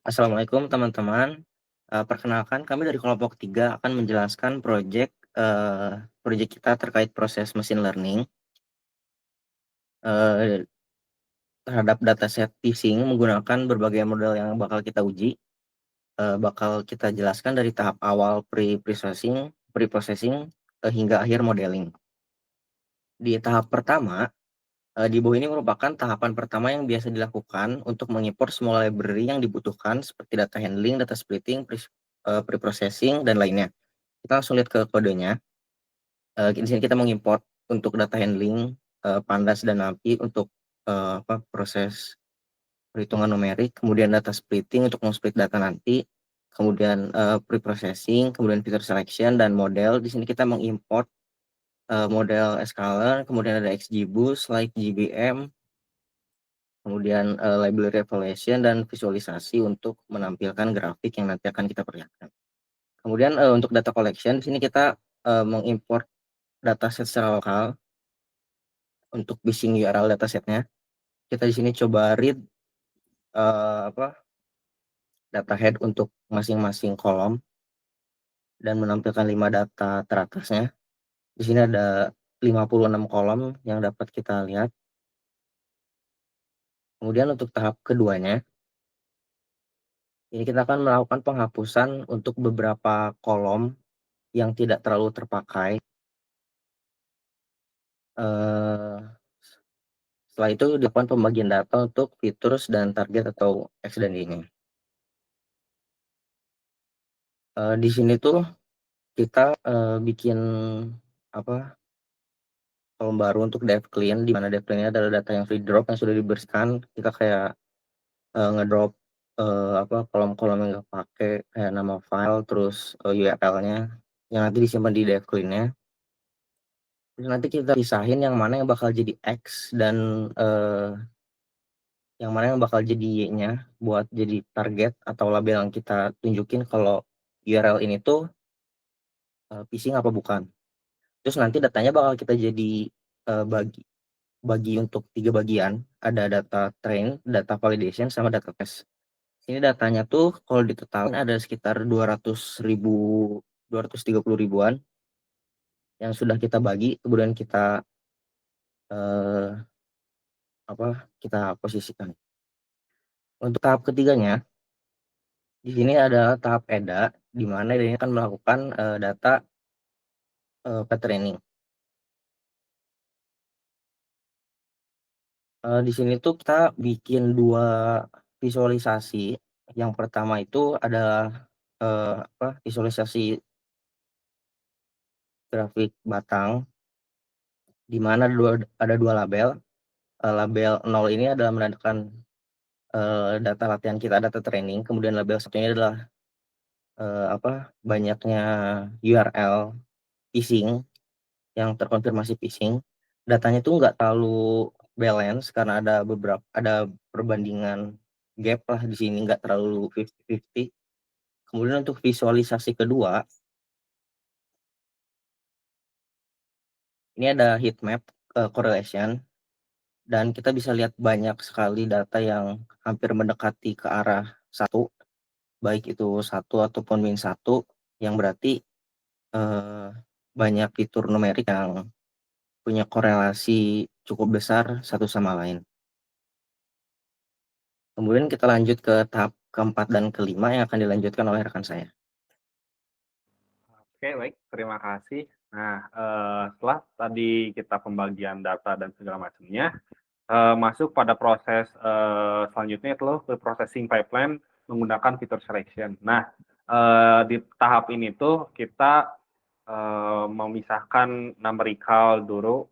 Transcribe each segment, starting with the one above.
Assalamualaikum teman-teman. Perkenalkan kami dari kelompok 3 akan menjelaskan project kita terkait proses machine learning, eee, terhadap dataset phishing menggunakan berbagai model yang bakal kita uji, bakal kita jelaskan dari tahap awal pre-processing, hingga akhir modeling. Di tahap pertama, di bawah ini merupakan tahapan pertama yang biasa dilakukan untuk mengimport semua library yang dibutuhkan seperti data handling, data splitting, pre-processing, dan lainnya. Kita langsung lihat ke kodenya. Di sini kita mengimport untuk data handling, Pandas dan NumPy untuk, proses perhitungan numerik, kemudian data splitting untuk split data nanti, kemudian, pre-processing, kemudian feature selection dan model. Di sini kita mengimport, model scalar, kemudian ada XGBoost, LikeGBM, kemudian, library evaluation dan visualisasi untuk menampilkan grafik yang nanti akan kita perlihatkan. Kemudian, untuk data collection di sini kita, mengimport dataset secara lokal untuk phishing URL datasetnya. Kita di sini coba read, apa, data head untuk masing-masing kolom dan menampilkan 5 data teratasnya. Di sini ada 56 kolom yang dapat kita lihat. Kemudian untuk tahap keduanya, ini kita akan melakukan penghapusan untuk beberapa kolom yang tidak terlalu terpakai. Eee, Setelah itu dilakukan pembagian data untuk features dan target atau X dan Y-nya. Di sini tuh kita, bikin apa, kolom baru untuk dev clean, di mana dev clean-nya adalah data yang free drop yang sudah dibersihkan. Kita kayak, ngedrop, kolom-kolom yang nggak pakai, kayak nama file, terus, URL-nya, yang nanti disimpan di dev clean-nya. Terus nanti kita pisahin yang mana yang bakal jadi X dan, yang mana yang bakal jadi Y-nya, buat jadi target atau label yang kita tunjukin kalau URL ini tuh, phishing apa bukan. Terus nanti datanya bakal kita jadi, bagi bagi untuk 3 bagian, ada data train, data validation, sama data test. Ini datanya tuh kalau ditotalin ada sekitar 230 ribuan yang sudah kita bagi, kemudian kita, eee, kita posisikan. Untuk tahap ketiganya, di sini adalah tahap EDA, di mana ini akan melakukan, data, pre-training. Di sini tuh kita bikin 2 visualisasi. Yang pertama itu adalah, visualisasi grafik batang, di mana ada 2 label. Label 0 ini adalah menandakan, data latihan kita, data training, kemudian label satunya adalah, banyaknya URL phishing yang terkonfirmasi phishing. Datanya tuh nggak terlalu balance karena ada perbandingan gap lah di sini, nggak terlalu 50-50. Kemudian untuk visualisasi kedua, ini ada heat map, correlation, dan kita bisa lihat banyak sekali data yang hampir mendekati ke arah satu, baik itu satu ataupun min satu, yang berarti, eee, banyak fitur numerik yang punya korelasi cukup besar satu sama lain. Kemudian kita lanjut ke tahap keempat dan kelima yang akan dilanjutkan oleh rekan saya. Oke, baik. Terima kasih. Nah, setelah tadi kita pembagian data dan segala macamnya, masuk pada proses, selanjutnya itu processing pipeline menggunakan feature selection. Nah, di tahap ini tuh kita, memisahkan numerical dulu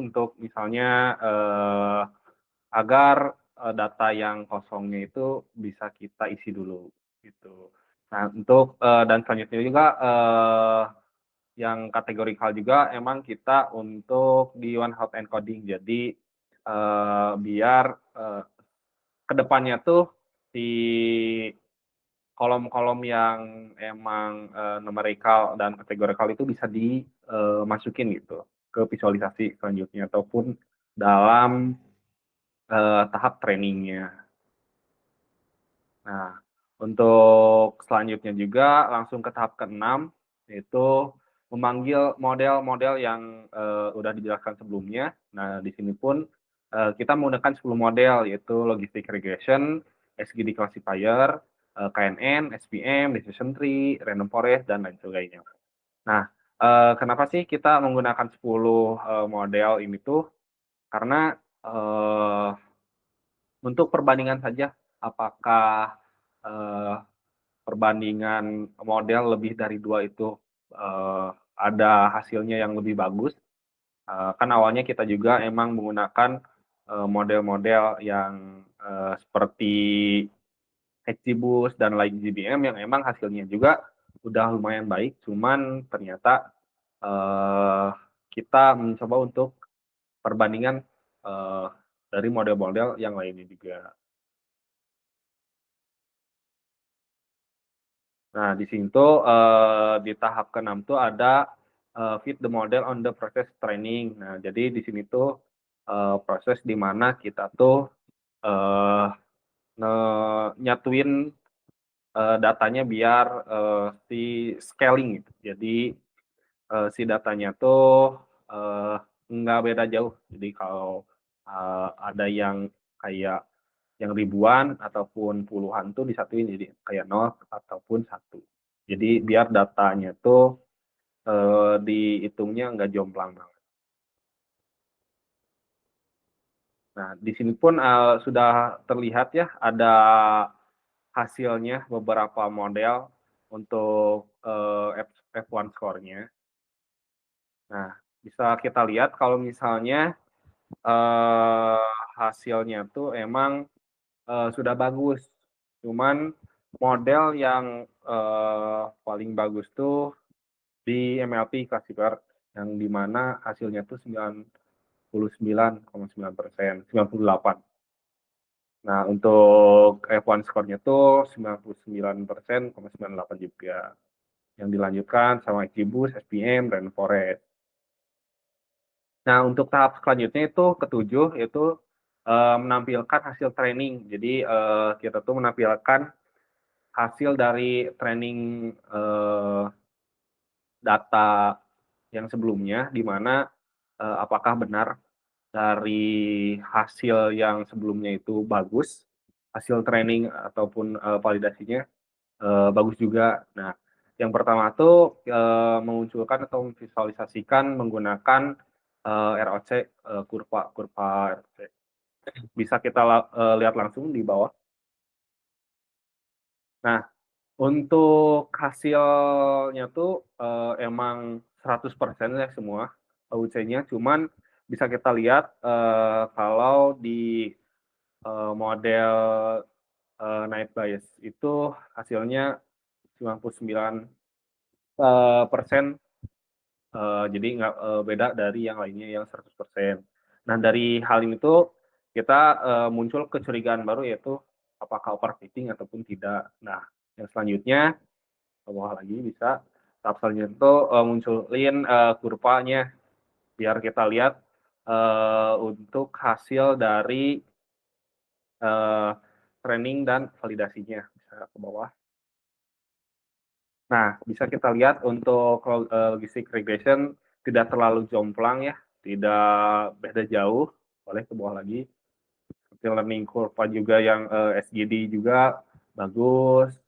untuk misalnya, agar, data yang kosongnya itu bisa kita isi dulu, gitu. Nah, untuk, dan selanjutnya juga, yang kategorikal juga emang kita untuk di one hot encoding. Jadi, biar, ke depannya tuh si kolom-kolom yang emang, numerikal dan kategorikal itu bisa dimasukin gitu ke visualisasi selanjutnya ataupun dalam, tahap trainingnya. Nah, Untuk selanjutnya juga langsung ke tahap keenam, yaitu memanggil model-model yang, udah dijelaskan sebelumnya. Nah, di sini pun, kita menggunakan 10 model, yaitu Logistic Regression, SGD Classifier, KNN, SVM, Decision Tree, Random Forest, dan lain sebagainya. Nah, kenapa sih kita menggunakan 10, model ini tuh, karena, untuk perbandingan saja, apakah, eee perbandingan model lebih dari 2 itu, ada hasilnya yang lebih bagus, kan awalnya kita juga emang menggunakan, model-model yang, seperti XGBoost dan LightGBM yang emang hasilnya juga udah lumayan baik, cuman ternyata, eee, kita mencoba untuk perbandingan, eee, dari model-model yang lainnya juga. Nah, di sini tuh, di tahap keenam tuh ada, fit the model on the process training. Nah, jadi di sini tuh, proses di mana kita tuh, eee, nyatuin, datanya biar, si scaling gitu. Jadi, si datanya tuh, eee, nggak beda jauh. Jadi kalau, ada yang kayak yang ribuan ataupun puluhan tuh disatuin jadi kayak nol ataupun satu. Jadi biar datanya tuh, dihitungnya nggak jomplang banget. Nah, di sini pun, sudah terlihat ya ada hasilnya beberapa model untuk, F1 score-nya. Nah, bisa kita lihat kalau misalnya, eee, hasilnya tuh emang, sudah bagus. Cuman model yang, paling bagus tuh di MLP Classifier, yang di mana hasilnya tuh 99,9%, 98. Nah, untuk F1 score-nya tuh 99,98% juga, yang dilanjutkan sama XGBoost, SPM, Rainforest. Nah, untuk tahap selanjutnya itu ketujuh, yaitu, menampilkan hasil training. Jadi, kita tuh menampilkan hasil dari training, data yang sebelumnya, di mana, apakah benar dari hasil yang sebelumnya itu bagus, hasil training ataupun, validasinya, bagus juga. Nah, yang pertama tuh, memunculkan atau memvisualisasikan menggunakan, ROC, kurva kurva ROC. Bisa kita lihat langsung di bawah. Nah, untuk hasilnya tuh, emang 100% ya semua UC-nya, cuman bisa kita lihat, kalau di, model, night bias itu hasilnya 99, persen, jadi nggak, beda dari yang lainnya yang 100%. Nah, dari hal ini tuh kita, muncul kecurigaan baru yaitu apakah overfitting ataupun tidak. Nah, yang selanjutnya ke bawah lagi bisa, tahap selanjutnya tuh, munculin, kurvanya biar kita lihat, untuk hasil dari, eee, training dan validasinya, bisa ke bawah. Nah, bisa kita lihat untuk logistic regression tidak terlalu jomplang ya, tidak beda jauh, boleh ke bawah lagi. Seperti learning curve juga yang, SGD juga bagus.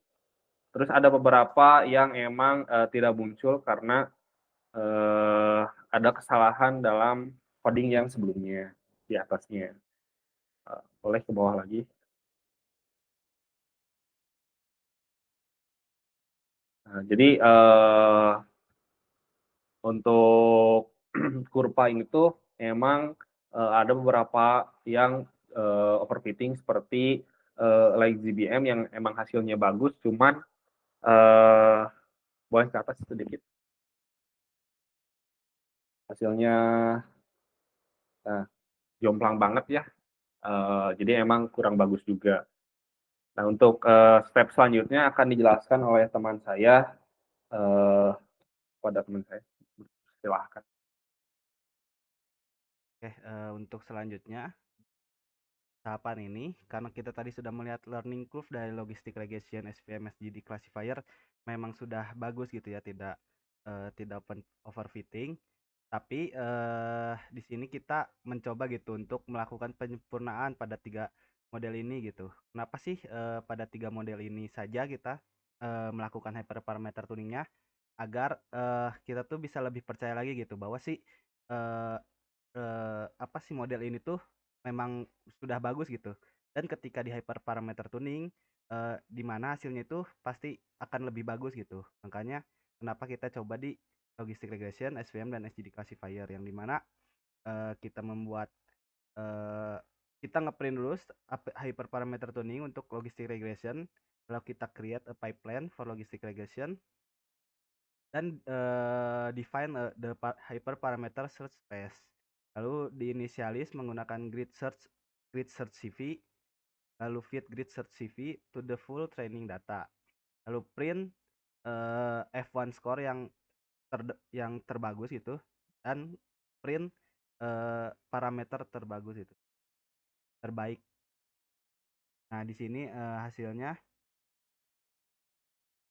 Terus ada beberapa yang emang, tidak muncul karena, ada kesalahan dalam coding yang sebelumnya, di atasnya. Boleh ke bawah lagi. Nah, jadi, untuk kurva ini tuh emang, ada beberapa yang, overfitting seperti, like GBM yang emang hasilnya bagus, cuman, eee, boleh ke atas sedikit, hasilnya, nah, jomplang banget ya, jadi emang kurang bagus juga. Nah, untuk, step selanjutnya akan dijelaskan oleh teman saya, eee, kepada teman saya. Silahkan. Oke, untuk selanjutnya tahapan ini karena kita tadi sudah melihat learning curve dari logistic regression SVM SGD classifier memang sudah bagus gitu ya, tidak overfitting. Tapi di sini kita mencoba gitu untuk melakukan penyempurnaan pada 3 model ini gitu. Kenapa sih pada 3 model ini saja kita melakukan hyperparameter tuningnya? Agar kita tuh bisa lebih percaya lagi gitu bahwa sih eh, apa sih model ini tuh memang sudah bagus gitu. Dan ketika di hyperparameter tuning di mana hasilnya itu pasti akan lebih bagus gitu. Makanya kenapa kita coba di logistic regression, SVM dan SGD classifier yang dimana kita membuat eh, kita ngeprint dulu hyperparameter tuning untuk logistic regression, lalu kita create a pipeline for logistic regression dan define the hyperparameter search space. Lalu diinisialis menggunakan grid search CV, lalu feed grid search CV to the full training data. Lalu print F1 score yang terbagus itu dan print parameter terbagus itu, terbaik. Nah, di sini hasilnya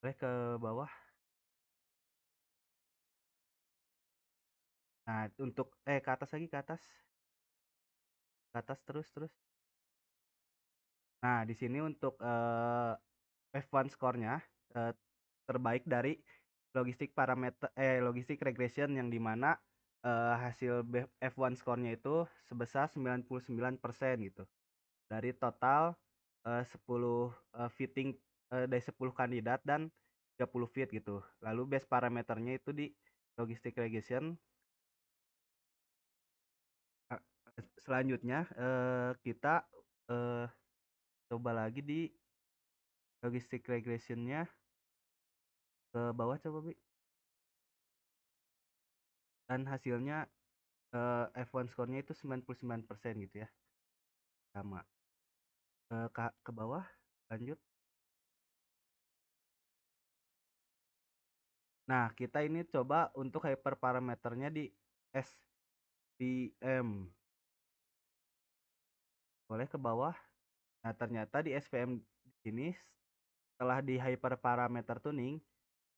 boleh ke bawah. Nah, untuk ke atas lagi, ke atas. Ke atas terus terus. Nah, di sini untuk F1 score-nya terbaik dari logistik regression yang dimana hasil F1 score-nya itu sebesar 99% gitu. Dari total 10 fitting dari 10 kandidat dan 30 fit gitu. Lalu base parameternya itu di logistik regression. Eh, Selanjutnya kita eh, coba lagi di logistik regressionnya ke bawah coba Bi. Dan hasilnya F1 score-nya itu 99% gitu ya. Sama. Ke bawah lanjut. Nah, kita ini coba untuk hyperparameternya di SVM. Boleh ke bawah. Nah, ternyata di SVM ini setelah di hyperparameter tuning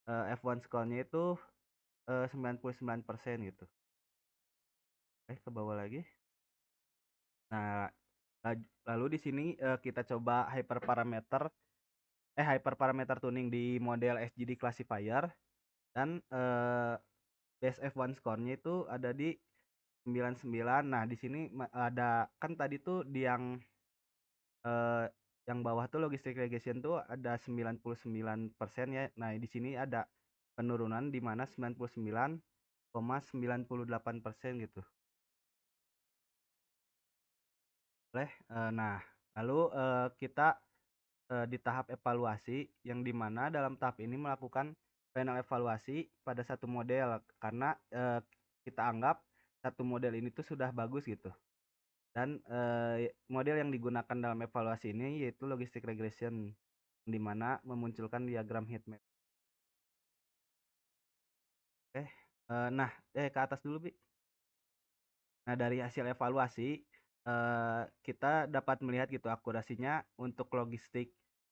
F1 score-nya itu 99% gitu. Ke bawah lagi. Nah, lalu di sini kita coba hyperparameter tuning di model SGD classifier dan base F1 score-nya itu ada di 99. Nah, di sini ada kan tadi tuh eh, yang bawah tuh logistic regression tuh ada 99% ya. Nah, di sini ada penurunan di mana 99,98% gitu. Boleh. Nah, lalu kita di tahap evaluasi yang dimana dalam tahap ini melakukan final evaluasi pada satu model karena kita anggap satu model ini tuh sudah bagus gitu dan model yang digunakan dalam evaluasi ini yaitu logistic regression di mana memunculkan diagram heat map. Nah, ke atas dulu Bi. Nah, dari hasil evaluasi kita dapat melihat gitu akurasinya untuk logistic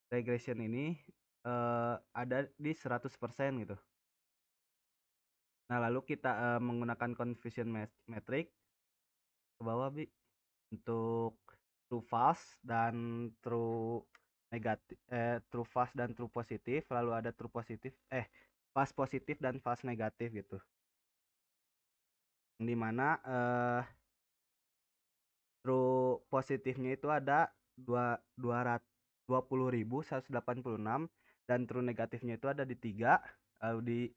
regression ini ada di 100% gitu. Nah, lalu kita menggunakan confusion metric ke bawah Bi untuk true false dan true negatif true false dan true positif, lalu ada true positif false positif dan false negatif gitu. Yang dimana true positifnya itu ada 220.186 dan true negatifnya itu ada di 3, lalu di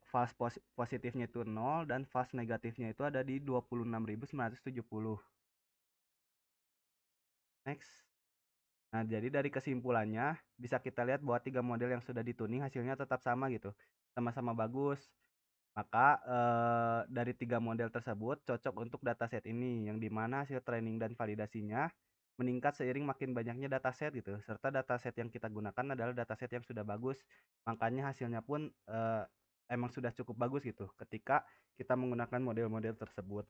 false positifnya itu 0 dan false negatifnya itu ada di 26.970. Next. Nah, jadi dari kesimpulannya bisa kita lihat bahwa 3 model yang sudah dituning hasilnya tetap sama gitu. Sama-sama bagus. Maka dari 3 model tersebut cocok untuk dataset ini yang dimana hasil training dan validasinya meningkat seiring makin banyaknya dataset gitu. Serta dataset yang kita gunakan adalah dataset yang sudah bagus. Makanya hasilnya pun emang sudah cukup bagus gitu ketika kita menggunakan model-model tersebut.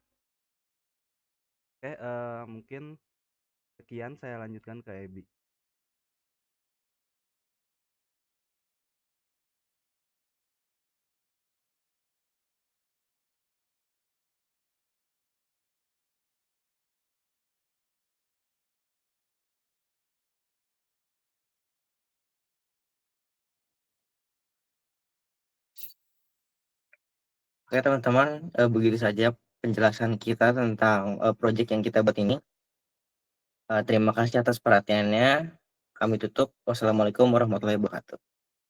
Oke, mungkin Sekian, saya lanjutkan ke Ebi. Oke teman-teman, begitu saja penjelasan kita tentang, project yang kita buat ini. Terima kasih atas perhatiannya. Kami tutup. Wassalamualaikum warahmatullahi wabarakatuh.